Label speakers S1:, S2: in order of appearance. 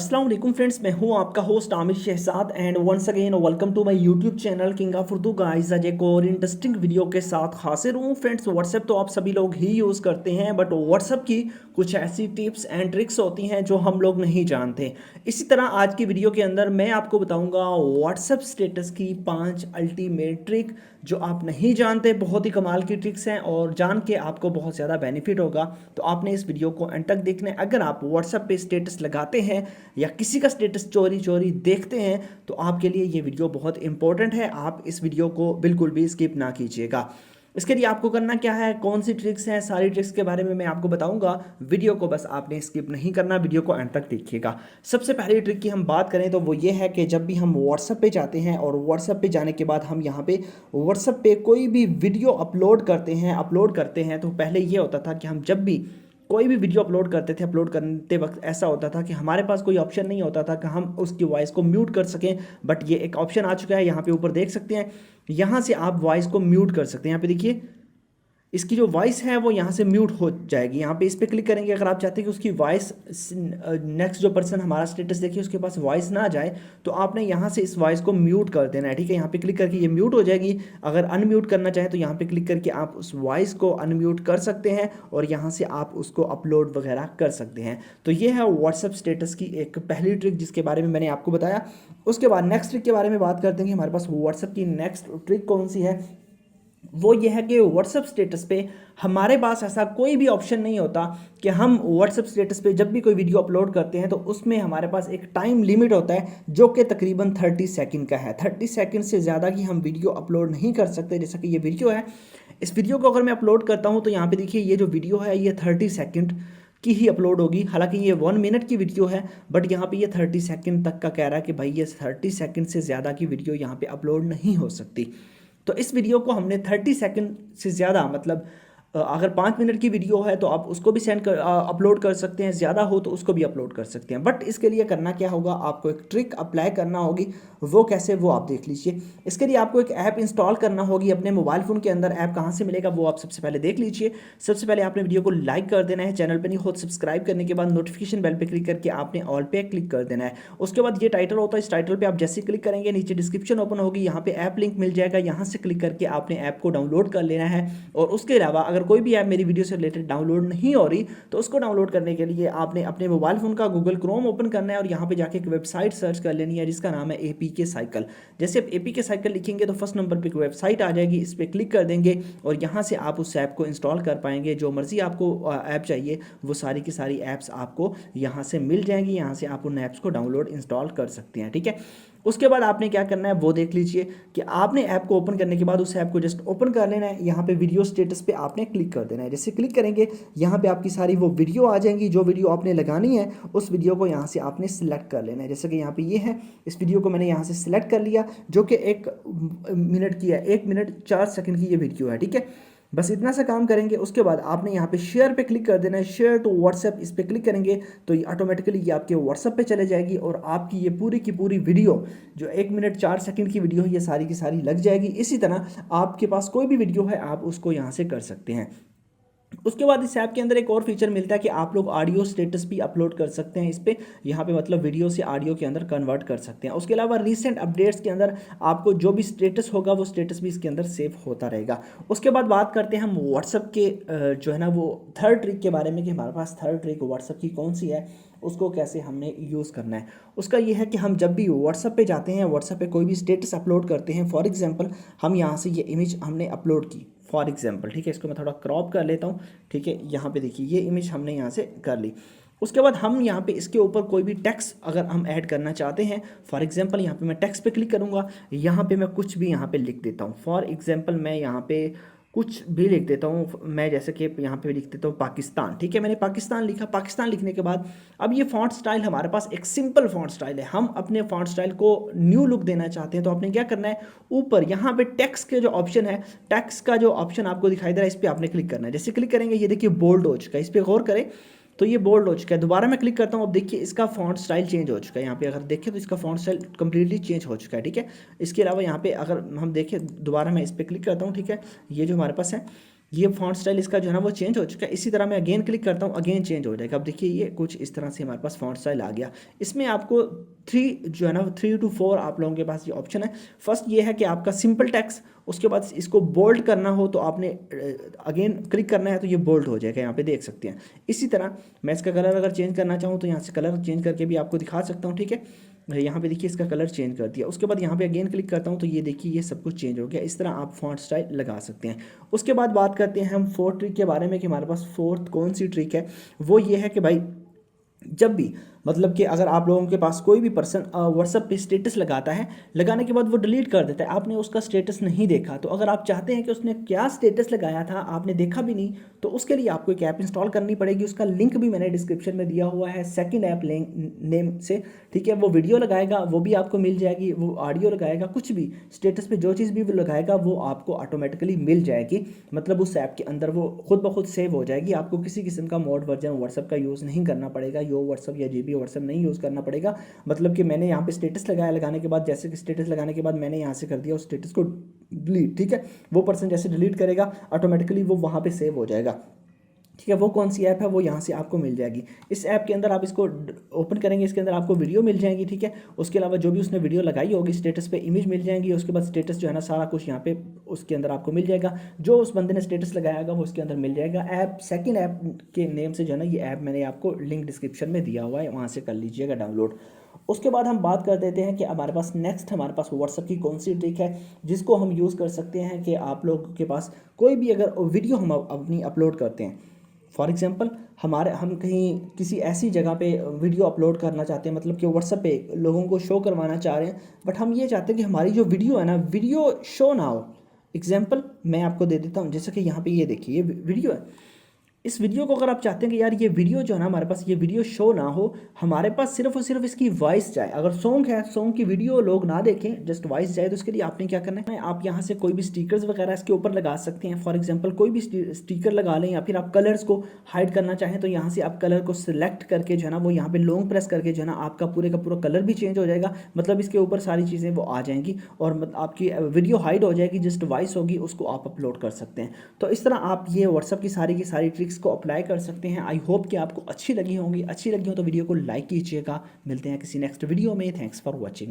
S1: अस्सलाम वालेकुम फ्रेंड्स, मैं हूं आपका host Aamir Shahzad and once again welcome to my YouTube channel King of Urdu guys. आज एक और इंटरेस्टिंग वीडियो के साथ हाजिर हूं फ्रेंड्स। व्हाट्सएप तो आप सभी लोग ही यूज़ करते हैं, बट व्हाट्सएप की कुछ ऐसी टिप्स एंड ट्रिक्स होती हैं जो हम लोग नहीं जानते। इसी तरह आज की वीडियो के अंदर मैं आपको बताऊंगा व्हाट्सएप स्टेटस की 5 अल्टीमेट ट्रिक जो आप नहीं जानते। बहुत ही कमाल की ट्रिक्स हैं और जान के आपको बहुत ज़्यादा बेनिफिट होगा, तो आपने इस वीडियो को एंड तक देखना है। अगर आप व्हाट्सएप पे स्टेटस लगाते हैं या किसी का स्टेटस चोरी चोरी देखते हैं तो आपके लिए ये वीडियो बहुत इंपॉर्टेंट है। आप इस वीडियो को बिल्कुल भी स्किप ना कीजिएगा। इसके लिए आपको करना क्या है, कौन सी ट्रिक्स हैं, सारी ट्रिक्स के बारे में मैं आपको बताऊंगा। वीडियो को बस आपने स्किप नहीं करना, वीडियो को एंड तक देखिएगा। सबसे पहली ट्रिक की हम बात करें तो वो ये है कि जब भी हम व्हाट्सएप पे जाते हैं और व्हाट्सएप पे जाने के बाद हम यहाँ पे व्हाट्सएप पे कोई भी वीडियो अपलोड करते हैं तो पहले ये होता था कि हम जब भी कोई भी वीडियो अपलोड करते थे, अपलोड करते वक्त ऐसा होता था कि हमारे पास कोई ऑप्शन नहीं होता था कि हम उसकी वॉइस को म्यूट कर सकें। बट ये एक ऑप्शन आ चुका है, यहाँ पे ऊपर देख सकते हैं। यहाँ से आप वॉइस को म्यूट कर सकते हैं। यहाँ पे देखिए, इसकी जो वॉइस है वो यहाँ से म्यूट हो जाएगी। यहाँ पे इस पर क्लिक करेंगे। अगर आप चाहते हैं कि उसकी वॉइस नेक्स्ट जो पर्सन हमारा स्टेटस देखिए उसके पास वॉइस ना जाए, तो आपने यहाँ से इस वॉइस को म्यूट कर देना है। ठीक है, यहाँ पे क्लिक करके ये म्यूट हो जाएगी। अगर अनम्यूट करना चाहें तो यहाँ पे क्लिक करके आप उस वॉइस को अनम्यूट कर सकते हैं और यहाँ से आप उसको अपलोड वगैरह कर सकते हैं। तो ये है व्हाट्सएप स्टेटस की एक पहली ट्रिक जिसके बारे में मैंने आपको बताया। उसके बाद नेक्स्ट ट्रिक के बारे में बात करते हैं कि हमारे पास व्हाट्सएप की नेक्स्ट ट्रिक कौन सी है। वो ये है कि व्हाट्सएप स्टेटस पे हमारे पास ऐसा कोई भी ऑप्शन नहीं होता कि हम व्हाट्सएप स्टेटस पे जब भी कोई वीडियो अपलोड करते हैं तो उसमें हमारे पास एक टाइम लिमिट होता है जो कि तकरीबन 30 सेकंड का है। 30 सेकंड से ज़्यादा की हम वीडियो अपलोड नहीं कर सकते। जैसा कि ये वीडियो है, इस वीडियो को अगर मैं अपलोड करता हूँ तो यहाँ पे देखिए ये जो वीडियो है ये 30 सेकंड की ही अपलोड होगी। हालांकि ये 1 मिनट की वीडियो है, बट यहाँ पे ये 30 सेकंड तक का कह रहा है कि भाई ये 30 सेकंड से ज़्यादा की वीडियो यहाँ पे अपलोड नहीं हो सकती। तो इस वीडियो को हमने 30 सेकंड से ज़्यादा, मतलब अगर 5 मिनट की वीडियो है तो आप उसको भी अपलोड कर सकते हैं, ज़्यादा हो तो उसको भी अपलोड कर सकते हैं। बट इसके लिए करना क्या होगा, आपको एक ट्रिक अप्लाई करना होगी। वो कैसे, वो आप देख लीजिए। इसके लिए आपको एक ऐप इंस्टॉल करना होगी अपने मोबाइल फ़ोन के अंदर। ऐप कहाँ से मिलेगा वो आप सबसे पहले देख लीजिए। सबसे पहले आपने वीडियो को लाइक कर देना है, चैनल पर नहीं हो सब्सक्राइब करने के बाद नोटिफिकेशन बेल पर क्लिक करके आपने ऑल पे क्लिक कर देना है। उसके बाद ये टाइटल होता है, इस टाइटल पर आप जैसे क्लिक करेंगे नीचे डिस्क्रिप्शन ओपन होगी, यहाँ पे ऐप लिंक मिल जाएगा। यहाँ से क्लिक करके आपने ऐप को डाउनलोड कर लेना है। और उसके अलावा अगर कोई भी ऐप मेरी वीडियो से रिलेटेड डाउनलोड नहीं हो रही तो उसको डाउनलोड करने के लिए आपने अपने मोबाइल फोन का गूगल क्रोम ओपन करना है और यहाँ पे जाके एक वेबसाइट सर्च कर लेनी है जिसका नाम है एपीके साइकिल। जैसे आप एपीके साइकिल लिखेंगे तो फर्स्ट नंबर पे एक वेबसाइट आ जाएगी, इस पर क्लिक कर देंगे और यहाँ से आप उस ऐप को इंस्टॉल कर पाएंगे। जो मर्जी आपको ऐप चाहिए वो सारी की सारी ऐप्स आपको यहाँ से मिल जाएंगी। यहाँ से आप उन ऐप्स को डाउनलोड इंस्टॉल कर सकते हैं। ठीक है, उसके बाद आपने क्या करना है वो देख लीजिए कि आपने ऐप को ओपन करने के बाद उस ऐप को जस्ट ओपन कर लेना है। यहाँ पे वीडियो स्टेटस पे आपने क्लिक कर देना है। जैसे क्लिक करेंगे यहाँ पे आपकी सारी वो वीडियो आ जाएंगी। जो वीडियो आपने लगानी है उस वीडियो को यहाँ से आपने सिलेक्ट कर लेना है। जैसे कि यहाँ पे ये है, इस वीडियो को मैंने यहाँ से सिलेक्ट कर लिया जो कि 1 मिनट की है, 1 मिनट 4 सेकंड की ये वीडियो है। ठीक है, बस इतना सा काम करेंगे। उसके बाद आपने यहाँ पे शेयर पे क्लिक कर देना है, शेयर टू व्हाट्सएप, इस पे क्लिक करेंगे तो ये ऑटोमेटिकली ये आपके व्हाट्सएप पे चले जाएगी और आपकी ये पूरी की पूरी वीडियो जो 1 मिनट 4 सेकंड की वीडियो है ये सारी की सारी लग जाएगी। इसी तरह आपके पास कोई भी वीडियो है आप उसको यहाँ से कर सकते हैं। उसके बाद इस ऐप के अंदर एक और फीचर मिलता है कि आप लोग ऑडियो स्टेटस भी अपलोड कर सकते हैं। इस पे यहाँ पे मतलब वीडियो से ऑडियो के अंदर कन्वर्ट कर सकते हैं। उसके अलावा रीसेंट अपडेट्स के अंदर आपको जो भी स्टेटस होगा वो स्टेटस भी इसके अंदर सेव होता रहेगा। उसके बाद बात करते हैं हम व्हाट्सएप के जो है ना वो थर्ड ट्रिक के बारे में कि हमारे पास थर्ड ट्रिक व्हाट्सएप की कौन सी है, उसको कैसे हमने यूज़ करना है। उसका ये है कि हम जब भी व्हाट्सएप पे जाते हैं, व्हाट्सएप पे कोई भी स्टेटस अपलोड करते हैं, फॉर एग्जांपल हम यहाँ से ये इमेज हमने अपलोड की फॉर एग्जांपल। ठीक है, इसको मैं थोड़ा क्रॉप कर लेता हूँ। ठीक है, यहाँ पे देखिए ये इमेज हमने यहाँ से कर ली। उसके बाद हम यहाँ पे इसके ऊपर कोई भी टेक्स्ट अगर हम ऐड करना चाहते हैं, फॉर एग्जांपल यहाँ पे मैं टेक्स्ट पे क्लिक करूँगा, यहाँ पे मैं कुछ भी यहाँ पे लिख देता हूँ। फॉर एग्जांपल मैं यहाँ पे कुछ भी लिख देता हूँ, मैं जैसे कि यहाँ पे लिख देता हूँ पाकिस्तान। ठीक है, मैंने पाकिस्तान लिखा। पाकिस्तान लिखने के बाद अब ये फॉन्ट स्टाइल हमारे पास एक सिंपल फॉन्ट स्टाइल है। हम अपने फॉन्ट स्टाइल को न्यू लुक देना चाहते हैं तो आपने क्या करना है, ऊपर यहाँ पे टेक्स्ट के जो ऑप्शन है, टेक्स्ट का जो ऑप्शन आपको दिखाई दे रहा है इस पर आपने क्लिक करना है। जैसे क्लिक करेंगे ये देखिए बोल्ड हो चुका है, इस पर गौर करें तो ये बोल्ड हो चुका है। दोबारा मैं क्लिक करता हूँ, अब देखिए इसका फॉन्ट स्टाइल चेंज हो चुका है। यहाँ पे अगर देखें तो इसका फॉन्ट स्टाइल कंप्लीटली चेंज हो चुका है। ठीक है, इसके अलावा यहाँ पे अगर हम देखें, दोबारा मैं इस पर क्लिक करता हूँ। ठीक है, ये जो हमारे पास है ये फॉन्ट स्टाइल इसका जो है ना वो चेंज हो चुका है। इसी तरह मैं अगेन क्लिक करता हूँ, अगेन चेंज हो जाएगा। अब देखिए ये कुछ इस तरह से हमारे पास फॉन्ट स्टाइल आ गया। इसमें आपको 3 जो है ना 3 to 4 आप लोगों के पास ये ऑप्शन है। फर्स्ट ये है कि आपका सिंपल टेक्स्ट, उसके बाद इसको बोल्ड करना हो तो आपने अगेन क्लिक करना है तो ये बोल्ड हो जाएगा, यहाँ पे देख सकते हैं। इसी तरह मैं इसका कलर अगर चेंज करना चाहूँ तो यहाँ से कलर चेंज करके भी आपको दिखा सकता हूँ, ठीक है। यहाँ पे देखिए इसका कलर चेंज कर दिया। उसके बाद यहाँ पे अगेन क्लिक करता हूँ तो ये देखिए ये सब कुछ चेंज हो गया। इस तरह आप फॉन्ट स्टाइल लगा सकते हैं। उसके बाद बात करते हैं हम फोर्थ ट्रिक के बारे में कि हमारे पास फोर्थ कौन सी ट्रिक है। वो ये है कि भाई जब भी मतलब कि अगर आप लोगों के पास कोई भी पर्सन व्हाट्सएप पे स्टेटस लगाता है, लगाने के बाद वो डिलीट कर देता है, आपने उसका स्टेटस नहीं देखा, तो अगर आप चाहते हैं कि उसने क्या स्टेटस लगाया था आपने देखा भी नहीं, तो उसके लिए आपको एक ऐप इंस्टॉल करनी पड़ेगी। उसका लिंक भी मैंने डिस्क्रिप्शन में दिया हुआ है, सेकंड ऐप नेम से, ठीक है। वो वीडियो लगाएगा वो भी आपको मिल जाएगी, वो ऑडियो लगाएगा, कुछ भी स्टेटस पे जो चीज़ भी वो लगाएगा वो आपको ऑटोमेटिकली मिल जाएगी। मतलब उस ऐप के अंदर वो खुद ब खुद सेव हो जाएगी। आपको किसी किस्म का मॉड वर्जन व्हाट्सएप का यूज़ नहीं करना पड़ेगा, यो व्हाट्सएप या जीबी व्हाट्सएप नहीं यूज़ करना पड़ेगा। मतलब कि मैंने यहाँ पे स्टेटस लगाया, लगाने के बाद जैसे कि स्टेटस लगाने के बाद मैंने यहाँ से कर दिया उस स्टेटस को डिलीट, ठीक है। वो पर्सन जैसे डिलीट करेगा ऑटोमेटिकली वो वहाँ पे सेव हो जाएगा, ठीक है। वो कौन सी ऐप है वो यहाँ से आपको मिल जाएगी। इस ऐप के अंदर आप इसको ओपन करेंगे, इसके अंदर आपको वीडियो मिल जाएगी, ठीक है। उसके अलावा जो भी उसने वीडियो लगाई होगी स्टेटस पे इमेज मिल जाएंगी। उसके बाद स्टेटस जो है ना सारा कुछ यहाँ पे उसके अंदर आपको मिल जाएगा। जो उस बंदे ने स्टेटस लगाया होगा वो उसके अंदर मिल जाएगा। ऐप सेकंड ऐप के नेम से जो है ना ये ऐप मैंने आपको लिंक डिस्क्रिप्शन में दिया हुआ है, वहाँ से कर लीजिएगा डाउनलोड। उसके बाद हम बात कर देते हैं कि हमारे पास नेक्स्ट हमारे पास व्हाट्सएप की कौन सी ट्रिक है जिसको हम यूज़ कर सकते हैं कि आप लोगों के पास कोई भी अगर वीडियो हम अपनी अपलोड करते हैं, फॉर एग्जांपल हम कहीं किसी ऐसी जगह पे वीडियो अपलोड करना चाहते हैं, मतलब कि व्हाट्सएप पे लोगों को शो करवाना चाह रहे हैं, बट हम ये चाहते हैं कि हमारी जो वीडियो है ना वीडियो शो ना हो। एग्जांपल मैं आपको दे देता हूँ, जैसे कि यहाँ पे ये देखिए ये वीडियो है। इस वीडियो को अगर आप चाहते हैं कि यार ये वीडियो जो है ना हमारे पास ये वीडियो शो ना हो, हमारे पास सिर्फ और सिर्फ इसकी वॉइस जाए। अगर सॉन्ग है, सॉन्ग की वीडियो लोग ना देखें, जस्ट वॉइस जाए, तो उसके लिए आपने क्या करना है, आप यहाँ से कोई भी स्टिकर्स वगैरह इसके ऊपर लगा सकते हैं। फॉर एग्जांपल कोई भी स्टिकर लगा लें, या फिर आप कलर्स को हाइड करना चाहें तो यहाँ से आप कलर को सिलेक्ट करके जो है ना वो यहाँ पे लॉन्ग प्रेस करके जो है ना आपका पूरे का पूरा कलर भी चेंज हो जाएगा। मतलब इसके ऊपर सारी चीज़ें वो आ जाएंगी और आपकी वीडियो हाइड हो जाएगी, जस्ट वॉइस होगी, उसको आप अपलोड कर सकते हैं। तो इस तरह आप ये व्हाट्सएप की सारी ट्रिक्स को अप्लाई कर सकते हैं। आई होप कि आपको अच्छी लगी होंगी। अच्छी लगी हो तो वीडियो को लाइक कीजिएगा। मिलते हैं किसी नेक्स्ट वीडियो में। Thanks for watching.